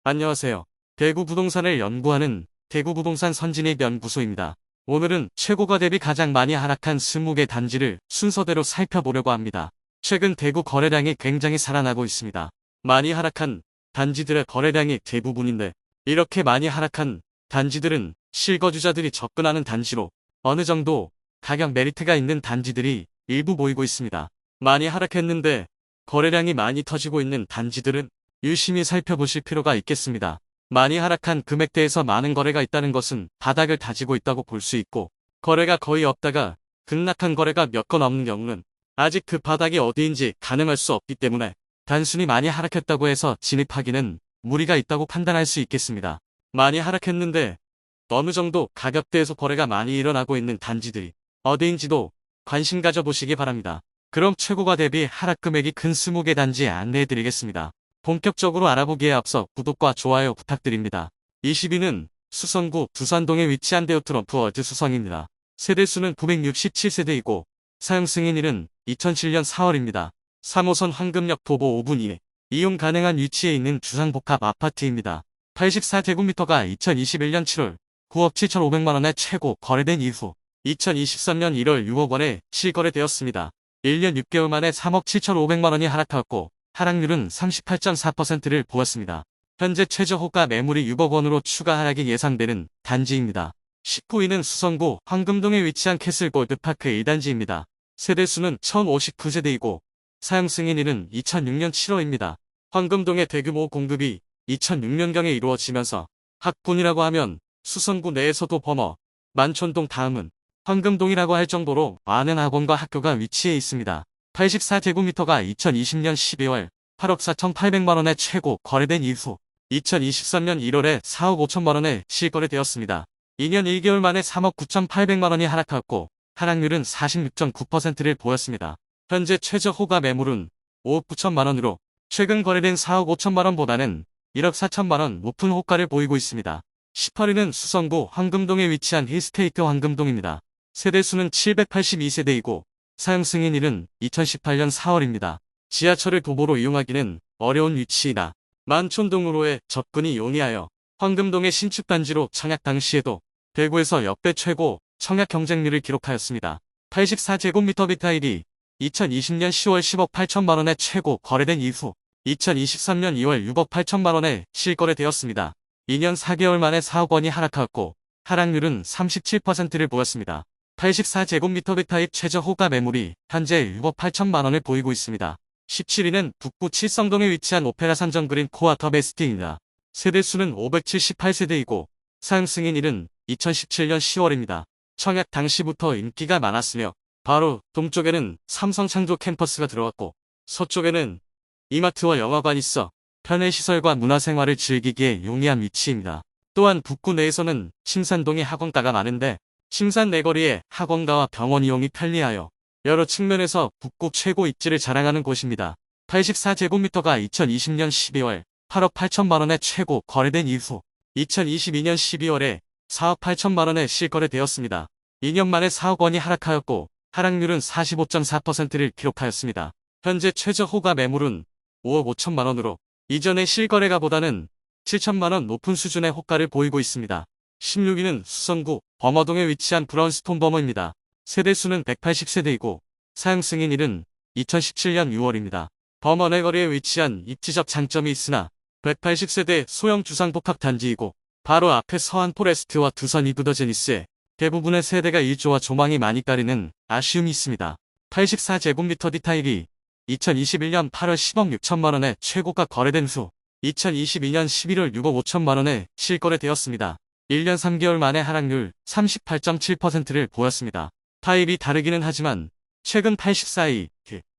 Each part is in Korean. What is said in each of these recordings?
안녕하세요. 대구 부동산을 연구하는 대구부동산 선진입연구소입니다. 오늘은 최고가 대비 가장 많이 하락한 20개 단지를 순서대로 살펴보려고 합니다. 최근 대구 거래량이 굉장히 살아나고 있습니다. 많이 하락한 단지들의 거래량이 대부분인데 이렇게 많이 하락한 단지들은 실거주자들이 접근하는 단지로 어느 정도 가격 메리트가 있는 단지들이 일부 보이고 있습니다. 많이 하락했는데 거래량이 많이 터지고 있는 단지들은 유심히 살펴보실 필요가 있겠습니다. 많이 하락한 금액대에서 많은 거래가 있다는 것은 바닥을 다지고 있다고 볼 수 있고, 거래가 거의 없다가 급락한 거래가 몇 건 없는 경우는 아직 그 바닥이 어디인지 가늠할 수 없기 때문에 단순히 많이 하락했다고 해서 진입하기는 무리가 있다고 판단할 수 있겠습니다. 많이 하락했는데 어느 정도 가격대에서 거래가 많이 일어나고 있는 단지들이 어디인지도 관심 가져보시기 바랍니다. 그럼 최고가 대비 하락 금액이 큰 20개 단지 안내해드리겠습니다. 본격적으로 알아보기에 앞서 구독과 좋아요 부탁드립니다. 20위는 수성구 두산동에 위치한 데오트럼프 월드 수성입니다. 세대수는 967세대이고 사용 승인일은 2007년 4월입니다. 3호선 황금역 도보 5분 이내 이용 가능한 위치에 있는 주상복합 아파트입니다. 84제곱미터가 2021년 7월 9억 7,500만원에 최고 거래된 이후 2023년 1월 6억원에 실거래되었습니다. 1년 6개월 만에 3억 7,500만원이 하락하였고 하락률은 38.4%를 보였습니다. 현재 최저호가 매물이 6억원으로 추가 하락이 예상되는 단지입니다. 19위는 수성구 황금동에 위치한 캐슬골드파크 1단지입니다. 세대수는 1059세대이고 사용 승인일은 2006년 7월입니다. 황금동의 대규모 공급이 2006년경에 이루어지면서 학군이라고 하면 수성구 내에서도 범어, 만촌동 다음은 황금동이라고 할 정도로 많은 학원과 학교가 위치해 있습니다. 84제곱미터가 2020년 12월 8억 4,800만원에 최고 거래된 이후 2023년 1월에 4억 5천만원에 실거래되었습니다. 2년 1개월 만에 3억 9,800만원이 하락하였고 하락률은 46.9%를 보였습니다. 현재 최저 호가 매물은 5억 9천만원으로 최근 거래된 4억 5천만원보다는 1억 4천만원 높은 호가를 보이고 있습니다. 18위는 수성구 황금동에 위치한 힐스테이트 황금동입니다. 세대수는 782세대이고 사용 승인일은 2018년 4월입니다. 지하철을 도보로 이용하기는 어려운 위치이다 만촌동으로의 접근이 용이하여 황금동의 신축단지로 청약 당시에도 대구에서 역대 최고 청약 경쟁률을 기록하였습니다. 84제곱미터 비타일이 2020년 10월 10억 8천만원에 최고 거래된 이후 2023년 2월 6억 8천만원에 실거래되었습니다. 2년 4개월 만에 4억원이 하락하였고 하락률은 37%를 보였습니다. 84제곱미터 백타입 최저 호가 매물이 현재 6억 8천만원을 보이고 있습니다. 17위는 북구 칠성동에 위치한 오페라 산정그린 코아 더 베스트입니다. 세대수는 578세대이고 사용 승인일은 2017년 10월입니다. 청약 당시부터 인기가 많았으며 바로 동쪽에는 삼성 창조 캠퍼스가 들어왔고 서쪽에는 이마트와 영화관이 있어 편의시설과 문화생활을 즐기기에 용이한 위치입니다. 또한 북구 내에서는 침산동에 학원가가 많은데 침산 내거리에 학원가와 병원 이용이 편리하여 여러 측면에서 북구 최고 입지를 자랑하는 곳입니다. 84제곱미터가 2020년 12월 8억 8천만원에 최고 거래된 이후 2022년 12월에 4억 8천만원에 실거래되었습니다. 2년 만에 4억원이 하락하였고 하락률은 45.4%를 기록하였습니다. 현재 최저 호가 매물은 5억 5천만원으로 이전의 실거래가보다는 7천만원 높은 수준의 호가를 보이고 있습니다. 16위는 수성구 범어동에 위치한 브라운스톤 범어입니다. 세대수는 180세대이고 사용 승인일은 2017년 6월입니다. 범어 내거리에 위치한 입지적 장점이 있으나 180세대 소형 주상복합 단지이고 바로 앞에 서한 포레스트와 두산 이브더제니스에 대부분의 세대가 일조와 조망이 많이 가리는 아쉬움이 있습니다. 84제곱미터 디타일이 2021년 8월 10억 6천만원에 최고가 거래된 후 2022년 11월 6억 5천만원에 실거래되었습니다. 1년 3개월 만에 하락률 38.7%를 보였습니다. 타입이 다르기는 하지만 최근 84위,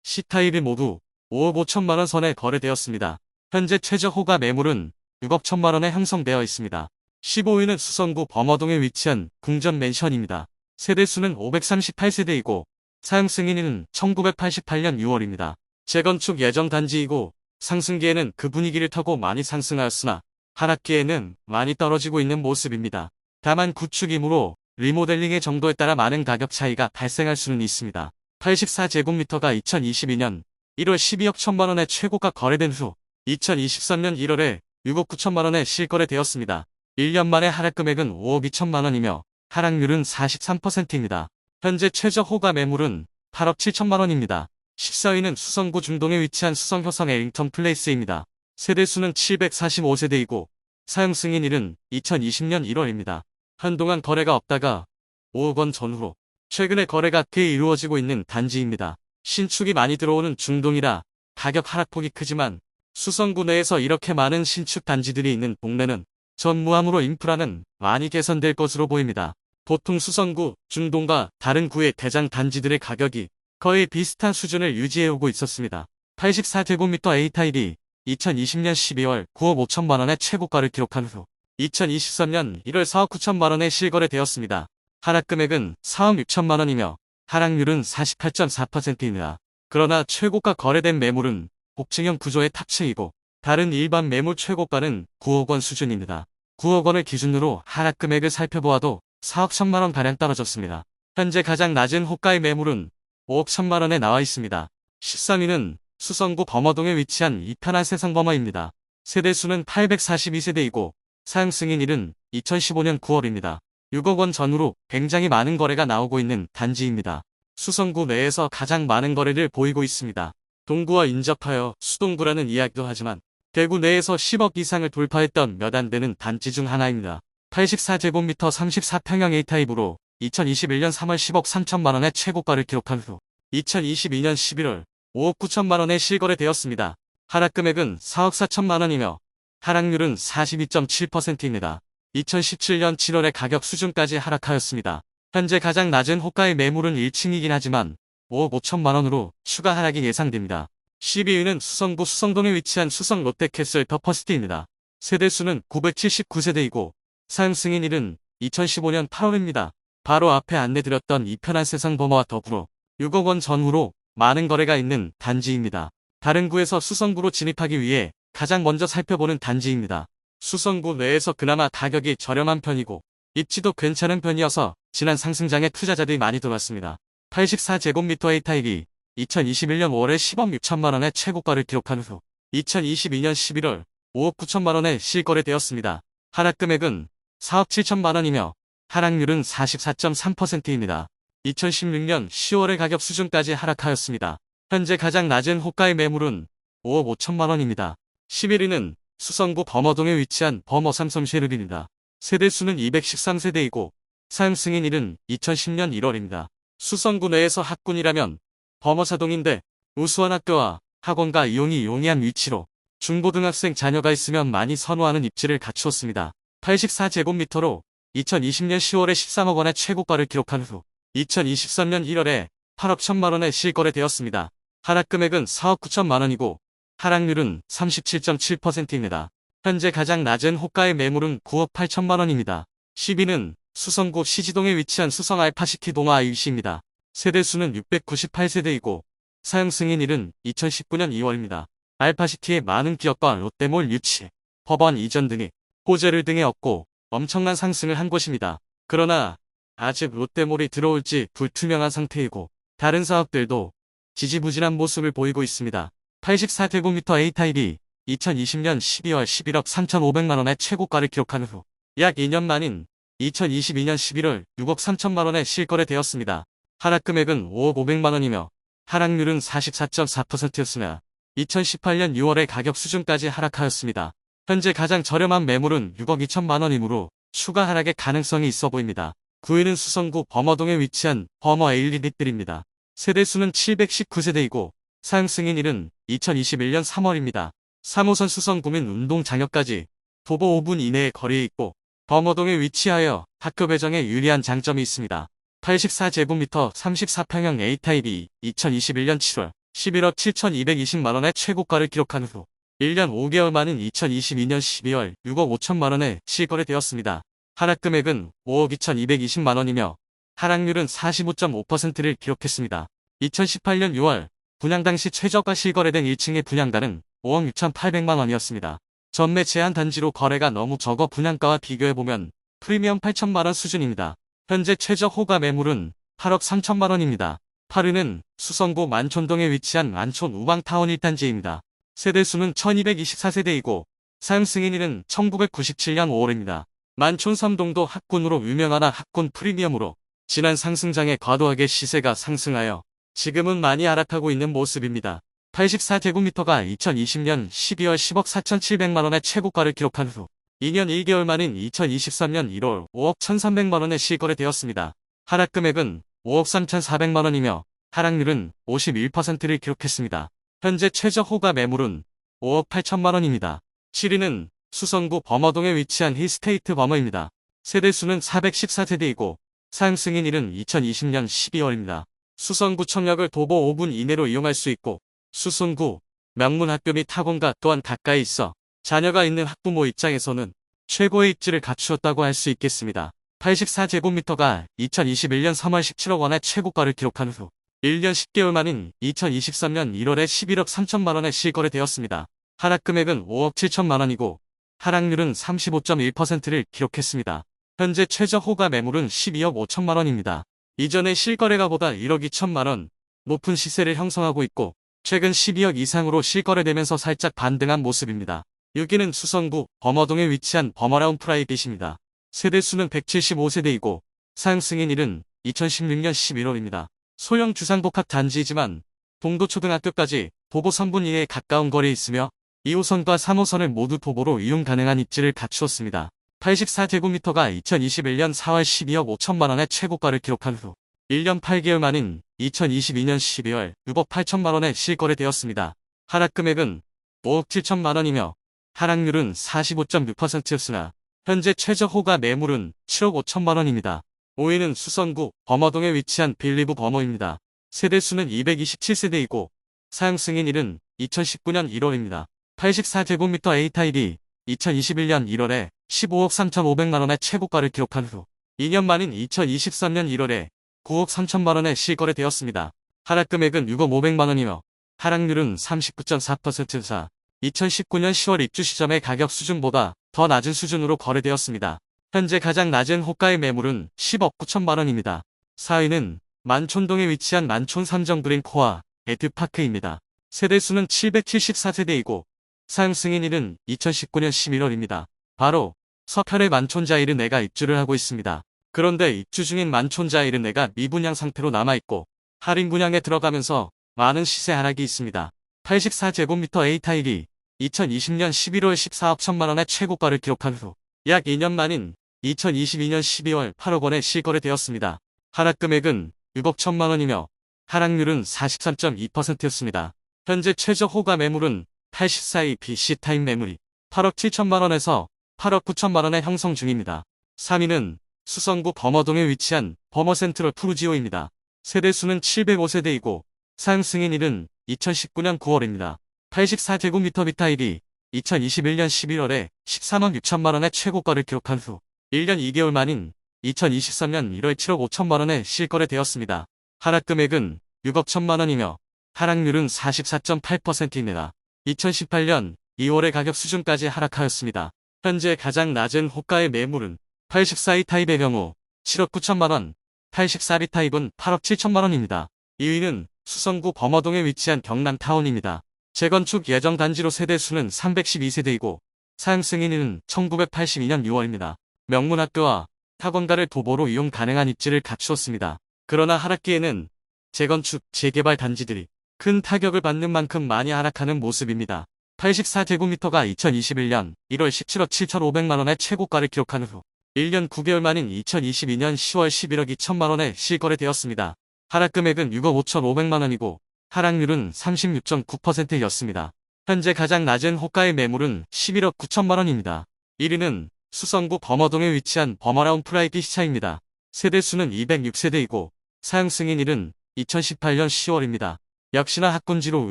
C타입이 모두 5억 5천만원 선에 거래되었습니다. 현재 최저 호가 매물은 6억 1천만원에 형성되어 있습니다. 15위는 수성구 범어동에 위치한 궁전 맨션입니다. 세대수는 538세대이고 사용 승인일은 1988년 6월입니다. 재건축 예정 단지이고 상승기에는 그 분위기를 타고 많이 상승하였으나 하락기에는 많이 떨어지고 있는 모습입니다. 다만 구축이므로 리모델링의 정도에 따라 많은 가격 차이가 발생할 수는 있습니다. 84제곱미터가 2022년 1월 12억 1천만원에 최고가 거래된 후 2023년 1월에 6억 9천만 원에 실거래되었습니다. 1년 만에 하락 금액은 5억 2천만 원이며 하락률은 43%입니다. 현재 최저 호가 매물은 8억 7천만 원입니다. 14위는 수성구 중동에 위치한 수성효성 엘링턴 플레이스입니다. 세대수는 745세대이고 사용 승인일은 2020년 1월입니다. 한동안 거래가 없다가 5억 원 전후로 최근에 거래가 꽤 이루어지고 있는 단지입니다. 신축이 많이 들어오는 중동이라 가격 하락폭이 크지만 수성구 내에서 이렇게 많은 신축 단지들이 있는 동네는 전무함으로 인프라는 많이 개선될 것으로 보입니다. 보통 수성구, 중동과 다른 구의 대장 단지들의 가격이 거의 비슷한 수준을 유지해오고 있었습니다. 84제곱미터 A타입이 2020년 12월 9억 5천만 원의 최고가를 기록한 후 2023년 1월 4억 9천만 원에 실거래되었습니다. 하락 금액은 4억 6천만 원이며 하락률은 48.4%입니다. 그러나 최고가 거래된 매물은 복층형 구조의 탑층이고 다른 일반 매물 최고가는 9억 원 수준입니다. 9억 원을 기준으로 하락 금액을 살펴보아도 4억 1천만 원 가량 떨어졌습니다. 현재 가장 낮은 호가의 매물은 5억 1천만 원에 나와 있습니다. 13위는 수성구 범어동에 위치한 이편한 세상범어입니다. 세대수는 842세대이고 사용 승인일은 2015년 9월입니다. 6억 원 전후로 굉장히 많은 거래가 나오고 있는 단지입니다. 수성구 내에서 가장 많은 거래를 보이고 있습니다. 동구와 인접하여 수동구라는 이야기도 하지만 대구 내에서 10억 이상을 돌파했던 몇 안 되는 단지 중 하나입니다. 84제곱미터 34평형 A타입으로 2021년 3월 10억 3천만 원의 최고가를 기록한 후 2022년 11월 5억 9천만 원에 실거래되었습니다. 하락 금액은 4억 4천만 원이며 하락률은 42.7%입니다. 2017년 7월에 가격 수준까지 하락하였습니다. 현재 가장 낮은 호가의 매물은 1층이긴 하지만 5억 5천만 원으로 추가 하락이 예상됩니다. 12위는 수성구 수성동에 위치한 수성 롯데캐슬 더 퍼스트입니다. 세대수는 979세대이고 사용 승인일은 2015년 8월입니다. 바로 앞에 안내드렸던 이편한 세상범어와 더불어 6억 원 전후로 많은 거래가 있는 단지입니다. 다른 구에서 수성구로 진입하기 위해 가장 먼저 살펴보는 단지입니다. 수성구 내에서 그나마 가격이 저렴한 편이고 입지도 괜찮은 편이어서 지난 상승장에 투자자들이 많이 들어왔습니다. 84제곱미터 A타입이 2021년 5월에 10억 6천만 원의 최고가를 기록한 후 2022년 11월 5억 9천만 원에 실거래되었습니다. 하락 금액은 4억 7천만 원이며 하락률은 44.3%입니다. 2016년 10월의 가격 수준까지 하락하였습니다. 현재 가장 낮은 호가의 매물은 5억 5천만 원입니다. 11위는 수성구 범어동에 위치한 범어 삼성쉐르빈입니다. 세대수는 213세대이고 사용 승인일은 2010년 1월입니다. 수성구 내에서 학군이라면 범어사동인데 우수한 학교와 학원과 이용이 용이한 위치로 중고등학생 자녀가 있으면 많이 선호하는 입지를 갖추었습니다. 84제곱미터로 2020년 10월에 13억 원의 최고가를 기록한 후 2023년 1월에 8억 1천만 원에 실거래되었습니다. 하락 금액은 4억 9천만 원이고 하락률은 37.7%입니다. 현재 가장 낮은 호가의 매물은 9억 8천만 원입니다. 10위는 수성구 시지동에 위치한 수성 알파시티 동아 IUC입니다. 세대수는 698세대이고 사용 승인일은 2019년 2월입니다. 알파시티의 많은 기업과 롯데몰 유치, 법원 이전 등이 호재를 등에 얻고 엄청난 상승을 한 곳입니다. 그러나 아직 롯데몰이 들어올지 불투명한 상태이고 다른 사업들도 지지부진한 모습을 보이고 있습니다. 84제곱미터 A타입이 2020년 12월 11억 3,500만 원의 최고가를 기록한 후 약 2년 만인 2022년 11월 6억 3천만 원에 실거래되었습니다. 하락 금액은 5억 500만 원이며 하락률은 44.4%였으나 2018년 6월에 가격 수준까지 하락하였습니다. 현재 가장 저렴한 매물은 6억 2천만 원이므로 추가 하락의 가능성이 있어 보입니다. 9위는 수성구 범어동에 위치한 범어 에일리닛들입니다. 세대수는 719세대이고 사용 승인일은 2021년 3월입니다. 3호선 수성구민 운동장역까지 도보 5분 이내의 거리에 있고 범어동에 위치하여 학교 배정에 유리한 장점이 있습니다. 84제곱미터 34평형 A타입이 2021년 7월 11억 7,220만 원의 최고가를 기록한 후 1년 5개월 만인 2022년 12월 6억 5천만 원에 실거래되었습니다. 하락 금액은 5억 2,220만 원이며 하락률은 45.5%를 기록했습니다. 2018년 6월 분양 당시 최저가 실거래된 1층의 분양가는 5억 6,800만 원이었습니다. 전매 제한 단지로 거래가 너무 적어 분양가와 비교해보면 프리미엄 8천만 원 수준입니다. 현재 최저 호가 매물은 8억 3천만 원입니다. 8위는 수성구 만촌동에 위치한 만촌 우방타운 1단지입니다. 세대수는 1224세대이고 사용 승인일은 1997년 5월입니다. 만촌삼동도 학군으로 유명하나 학군 프리미엄으로 지난 상승장에 과도하게 시세가 상승하여 지금은 많이 하락하고 있는 모습입니다. 84제곱미터가 2020년 12월 10억 4,700만원의 최고가를 기록한 후 2년 1개월 만인 2023년 1월 5억 1,300만원에 실거래되었습니다. 하락 금액은 5억 3,400만원이며 하락률은 51%를 기록했습니다. 현재 최저 호가 매물은 5억 8천만원입니다. 7위는 수성구 범어동에 위치한 힐스테이트 범어입니다. 세대수는 414세대이고 사용 승인일은 2020년 12월입니다. 수성구청역을 도보 5분 이내로 이용할 수 있고 수성구 명문학교 및 학원가 또한 가까이 있어 자녀가 있는 학부모 입장에서는 최고의 입지를 갖추었다고 할 수 있겠습니다. 84제곱미터가 2021년 3월 17억원의 최고가를 기록한 후 1년 10개월 만인 2023년 1월에 11억 3천만원에 실거래되었습니다. 하락 금액은 5억 7천만원이고 하락률은 35.1%를 기록했습니다. 현재 최저 호가 매물은 12억 5천만원입니다. 이전의 실거래가 보다 1억 2천만원 높은 시세를 형성하고 있고 최근 12억 이상으로 실거래되면서 살짝 반등한 모습입니다. 6위는 수성구 범어동에 위치한 범어라운 프라이빗입니다. 세대수는 175세대이고 사용 승인일은 2016년 11월입니다. 소형 주상복합 단지이지만 동도초등학교까지 도보 3분 이내에 가까운 거리에 있으며 2호선과 3호선을 모두 도보로 이용 가능한 입지를 갖추었습니다. 84제곱미터가 2021년 4월 12억 5천만원의 최고가를 기록한 후 1년 8개월 만인 2022년 12월 6억 8천만원에 실거래되었습니다. 하락 금액은 5억 7천만원이며 하락률은 45.6%였으나 현재 최저 호가 매물은 7억 5천만원입니다. 5위는 수성구 범어동에 위치한 빌리브 범어입니다. 세대수는 227세대이고 사용 승인일은 2019년 1월입니다. 84제곱미터 A타입이 2021년 1월에 15억 3,500만원의 최고가를 기록한 후 2년 만인 2023년 1월에 9억 3천만원에 실거래되었습니다. 하락 금액은 6억 500만원이며 하락률은 39.4%사 2019년 10월 입주 시점의 가격 수준보다 더 낮은 수준으로 거래되었습니다. 현재 가장 낮은 호가의 매물은 10억 9천만원입니다. 4위는 만촌동에 위치한 만촌 삼정그린 코아 에듀파크입니다. 세대수는 774세대이고 사용 승인일은 2019년 11월입니다. 바로 서편의 만촌자이르네가 입주를 하고 있습니다. 그런데 입주 중인 만촌자이르네가 미분양 상태로 남아있고 할인 분양에 들어가면서 많은 시세 하락이 있습니다. 84제곱미터 A타입이 2020년 11월 14억 1천만원의 최고가를 기록한 후 약 2년 만인 2022년 12월 8억원에 실거래되었습니다. 하락 금액은 6억 1천만원이며 하락률은 43.2%였습니다. 현재 최저 호가 매물은 84위 BC타입 매물이 8억 7천만원에서 8억 9천만원에 형성 중입니다. 3위는 수성구 범어동에 위치한 범어센트럴 푸르지오입니다. 세대수는 705세대이고 사용 승인일은 2019년 9월입니다. 84제곱미터 B타입이 2021년 11월에 13억 6천만원의 최고가를 기록한 후 1년 2개월 만인 2023년 1월 7억 5천만원에 실거래되었습니다. 하락 금액은 6억 1천만원이며 하락률은 44.8%입니다. 2018년 2월의 가격 수준까지 하락하였습니다. 현재 가장 낮은 호가의 매물은 84위 타입의 경우 7억 9천만원, 84위 타입은 8억 7천만원입니다. 2위는 수성구 범어동에 위치한 경남타운입니다. 재건축 예정 단지로 세대수는 312세대이고 사용 승인일은 1982년 6월입니다. 명문학교와 학원가를 도보로 이용 가능한 입지를 갖추었습니다. 그러나 하락기에는 재건축, 재개발 단지들이 큰 타격을 받는 만큼 많이 하락하는 모습입니다. 84제곱미터가 2021년 1월 17억 7,500만원의 최고가를 기록한 후 1년 9개월 만인 2022년 10월 11억 2천만원에 실거래되었습니다. 하락 금액은 6억 5,500만원이고 하락률은 36.9%였습니다. 현재 가장 낮은 호가의 매물은 11억 9천만원입니다. 1위는 수성구 범어동에 위치한 범어라운 프라이빗차입니다. 세대수는 206세대이고 사용 승인일은 2018년 10월입니다. 역시나 학군지로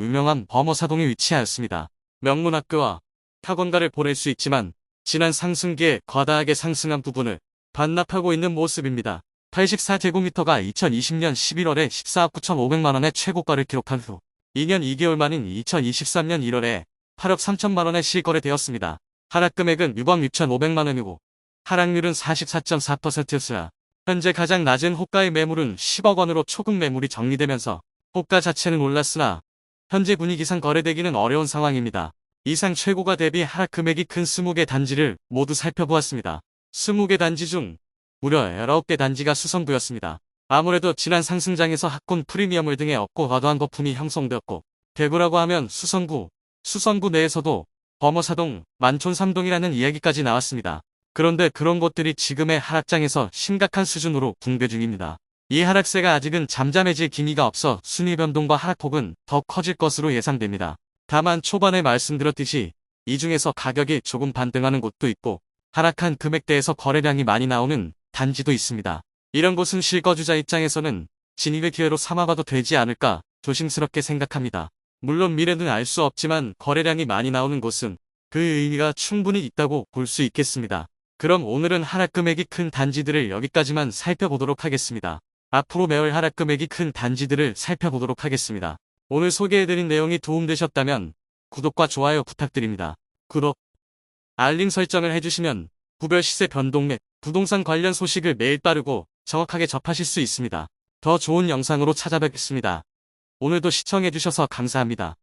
유명한 범어사동에 위치하였습니다. 명문학교와 학원가를 보낼 수 있지만 지난 상승기에 과다하게 상승한 부분을 반납하고 있는 모습입니다. 84제곱미터가 2020년 11월에 14억 9,500만원의 최고가를 기록한 후 2년 2개월 만인 2023년 1월에 8억 3천만원에 실거래되었습니다. 하락 금액은 6억 6,500만원이고 하락률은 44.4%였으나 현재 가장 낮은 호가의 매물은 10억 원으로 초급 매물이 정리되면서 호가 자체는 올랐으나 현재 분위기상 거래되기는 어려운 상황입니다. 이상 최고가 대비 하락 금액이 큰 20개 단지를 모두 살펴보았습니다. 20개 단지 중 무려 19개 단지가 수성구였습니다. 아무래도 지난 상승장에서 학군 프리미엄을 등에 얻고 과도한 거품이 형성되었고, 대구라고 하면 수성구, 수성구 내에서도 범어사동, 만촌삼동이라는 이야기까지 나왔습니다. 그런데 그런 곳들이 지금의 하락장에서 심각한 수준으로 붕괴 중입니다. 이 하락세가 아직은 잠잠해질 기미가 없어 순위 변동과 하락폭은 더 커질 것으로 예상됩니다. 다만 초반에 말씀드렸듯이 이 중에서 가격이 조금 반등하는 곳도 있고 하락한 금액대에서 거래량이 많이 나오는 단지도 있습니다. 이런 곳은 실거주자 입장에서는 진입의 기회로 삼아봐도 되지 않을까 조심스럽게 생각합니다. 물론 미래는 알 수 없지만 거래량이 많이 나오는 곳은 그 의미가 충분히 있다고 볼 수 있겠습니다. 그럼 오늘은 하락 금액이 큰 단지들을 여기까지만 살펴보도록 하겠습니다. 앞으로 매월 하락 금액이 큰 단지들을 살펴보도록 하겠습니다. 오늘 소개해드린 내용이 도움되셨다면 구독과 좋아요 부탁드립니다. 구독, 알림 설정을 해주시면 구별 시세 변동 및 부동산 관련 소식을 매일 빠르고 정확하게 접하실 수 있습니다. 더 좋은 영상으로 찾아뵙겠습니다. 오늘도 시청해주셔서 감사합니다.